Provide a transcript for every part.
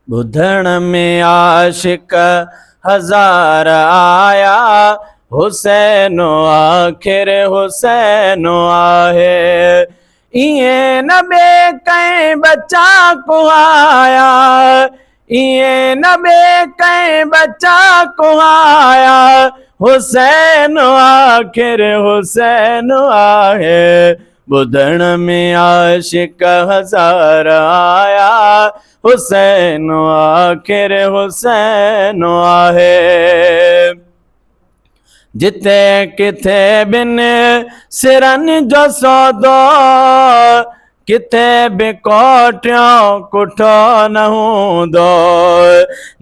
ॿुधण में आशिक हज़ार आया, हुसैन आख़िर हुसैन आहे। इएं न ॿिए कंहिं बचा को आया, इएं न ॿिए कंहिं बचा को आया, हुसैन आख़िर हुसैन आहे। ॿुधण में आशिक हज़ार आया, हुसैन आख़िर हुसैन आहे। जिते किथे बिन सिरनि जो सौदो, किथे बि कोठियों कुठो न हूंदो।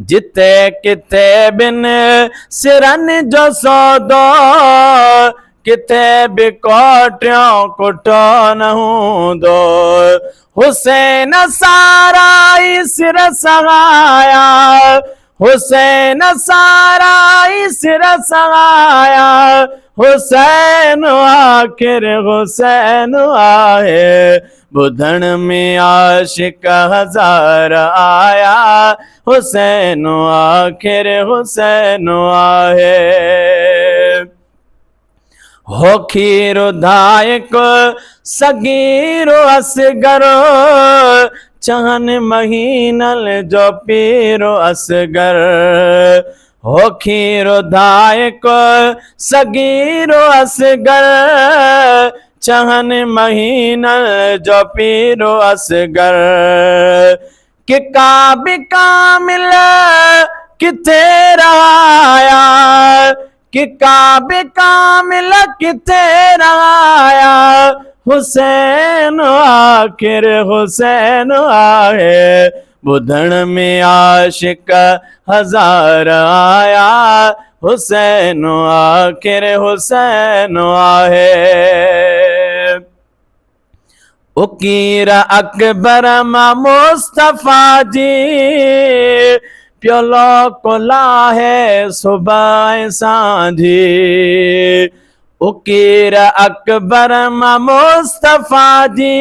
जिते किथे बिन सिरनि जो सौदो, किथे बि कोठियों कुठो न हूंदो। हुसैन सारा ई सिर सवाया, हुसैन सारा ई सिर सवाया, हुसैन आख़िर हुसैन आहे। ॿुधण में आशिक हज़ार आया, हुसैन आख़िर हुसैन आहे। हो खीर दायक सगीरो असगर, चहन महीनल जो पीरो असगर। हो खीर दायक सगीरो असगर, चहन महीनल जो पीरो असगर। कि काबि कामिल किथे रहाया, कि काबि कामिल किथे रहाया, हुसैन आख़िर हुसैन आहे। ॿुधण में आशिक हज़ार आया, हुसैन आख़िर हुसैन आहे। उकीर अकबर मां मुस्तफ़ा जी, प्योलो कोला है सुबह सांझी। उकीर अकबर मां मुस्तफ़ा जी,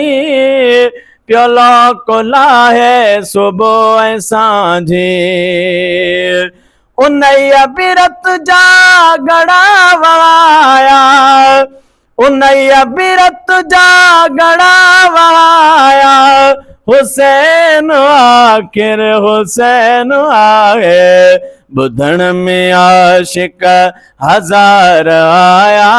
प्योलो कोला है सुबह सांझी। उन्नैया बिरत जा गड़ा वाया, उन्नैया बिरत जा गड़ा वाया, हुसैन आख़िर हुसैन आहे। ॿुधण में आशिक हज़ार आया,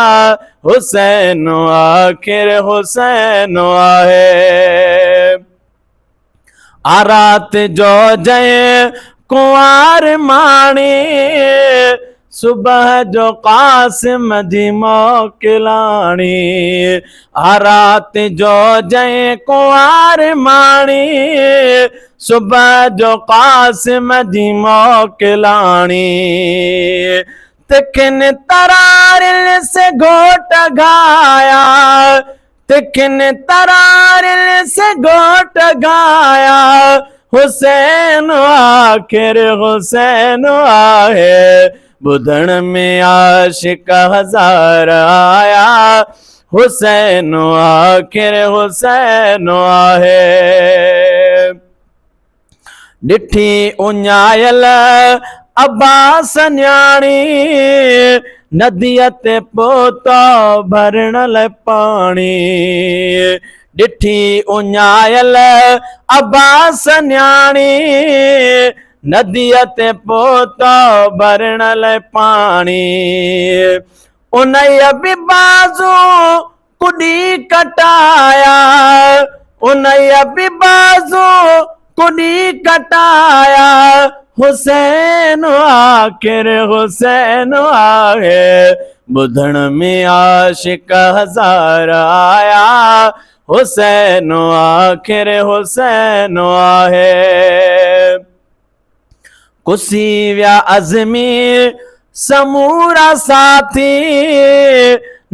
हुसैन आख़िर हुसैन आहे। आरात जो जय कुंवार माणी, सुबह जो कासिम जी मोकिलाणी। आरात जो जय कुंवार माणी, सुबह जो कासिम जी मोकिलाणी। तिखिन तरारिल से घोट गाया, तिखिन तरारिल से घोट गाया, हुसैन आख़िर हुसैन आहे। ॿुधण में आशिक हज़ार आया, हुसैन आख़िर हुसैन आहे। ॾिठी उञायल अब्बास न्याणी, नदीअ ते पहुतो भरण लाइ पाणी। ॾिठी उञायल अब्बास न्याणी, नदीअ ते पहुतो भरण लाइ पाणी। उन्हईअ बि बाज़ू कुॾी कटाया, उन्हईअ बि बाज़ू कुॾी कटाया, हुसैन आख़िर हुसैन आहे। ॿुधण में आशिक हज़ार आया, हुसैन आख़िर हुसैन आहे। कुसी विया अज़मीर समूरा साथी,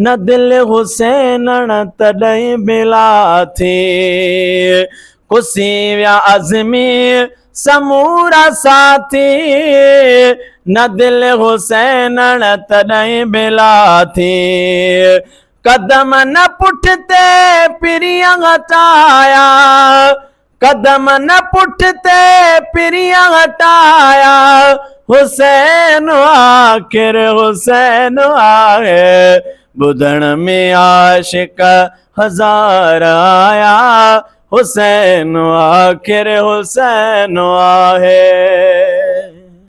न दिल हुसैन न तॾहिं मिला थी। कुसी विया अज़मीर समूरा साथी, न दिल हुसैन न तॾहिं मिला थी। कदम न पुठिते पिरिया हटाया, कदम न पुठते पिरिया हटाया, हुसैन आखिर हुसैन आहे। बुधण में आशिक हजार आया, हुसैन आखिर हुसैन आहे।